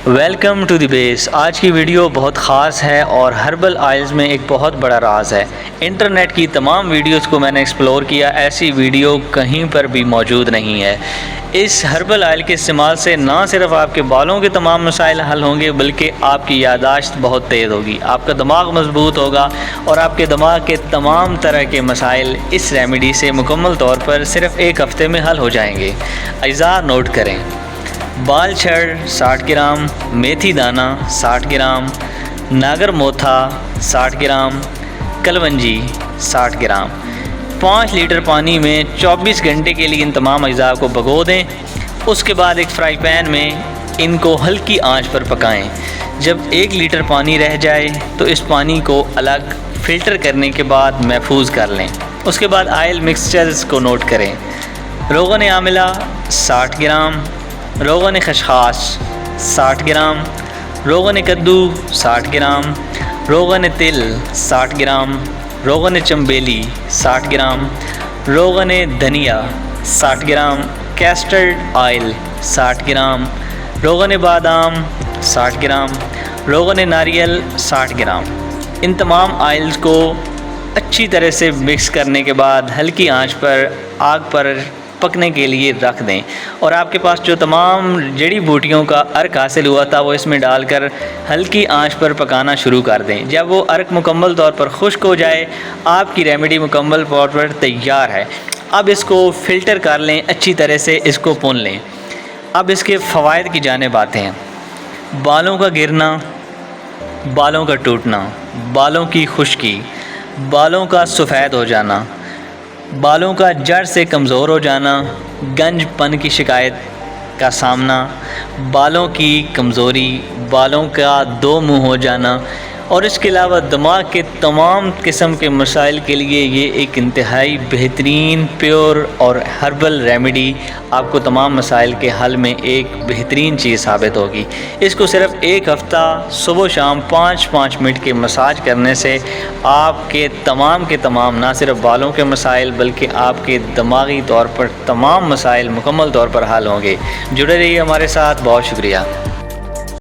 Welcome to the بیس۔ آج کی video بہت خاص ہے اور ہربل آئلز میں ایک بہت بڑا راز ہے۔ انٹرنیٹ کی تمام ویڈیوز کو میں نے ایکسپلور کیا، ایسی ویڈیو کہیں پر بھی موجود نہیں ہے۔ اس ہربل آئل کے استعمال سے نہ صرف آپ کے بالوں کے تمام مسائل حل ہوں گے بلکہ آپ کی یادداشت بہت تیز ہوگی، آپ کا دماغ مضبوط ہوگا اور آپ کے دماغ کے تمام طرح کے مسائل اس ریمیڈی سے مکمل طور پر صرف ایک ہفتے میں حل ہو جائیں گے۔ اجزاء نوٹ کریں: بال چھڑ 60 گرام، میتھی دانہ 60 gram, Nagar موتھا 60 gram, kalonji 60 gram. 5 letter پانی میں 24 گھنٹے کے لیے ان تمام اجزاء کو بھگو دیں۔ اس کے بعد ایک فرائی پین میں ان کو ہلکی آنچ پر پکائیں۔ جب 1 لیٹر پانی رہ جائے تو اس پانی کو الگ فلٹر کرنے کے بعد محفوظ کر لیں۔ اس کے بعد آئل مکسچرز کو نوٹ کریں: روغن آملہ 60 گرام، روغن خشخاش 60 گرام، روغن کدو 60 گرام، روغن تل 60 گرام، روغن چنبیلی 60 گرام، روغن دھنیا 60 گرام، کیسٹرڈ آئل 60 گرام، روغن بادام 60 گرام، روغن ناریل 60 گرام۔ ان تمام آئلز کو اچھی طرح سے مکس کرنے کے بعد ہلکی آنچ پر آگ پر پکنے کے لیے رکھ دیں، اور آپ کے پاس جو تمام جڑی بوٹیوں کا عرق حاصل ہوا تھا وہ اس میں ڈال کر ہلکی آنچ پر پکانا شروع کر دیں۔ جب وہ عرق مکمل طور پر خشک ہو جائے، آپ کی ریمیڈی مکمل طور پر تیار ہے۔ اب اس کو فلٹر کر لیں، اچھی طرح سے اس کو پون لیں۔ اب اس کے فوائد کی جانب آتے ہیں: بالوں کا گرنا، بالوں کا ٹوٹنا، بالوں کی خشکی، بالوں کا سفید ہو جانا، بالوں کا جڑ سے کمزور ہو جانا، گنج پن کی شکایت کا سامنا، بالوں کی کمزوری، بالوں کا 2 منہ ہو جانا، اور اس کے علاوہ دماغ کے تمام قسم کے مسائل کے لیے یہ ایک انتہائی بہترین پیور اور ہربل ریمیڈی آپ کو تمام مسائل کے حل میں ایک بہترین چیز ثابت ہوگی۔ اس کو صرف ایک ہفتہ صبح و شام 5-5 منٹ کے مساج کرنے سے آپ کے تمام نہ صرف بالوں کے مسائل بلکہ آپ کے دماغی طور پر تمام مسائل مکمل طور پر حل ہوں گے۔ جڑے رہیے ہمارے ساتھ، بہت شکریہ۔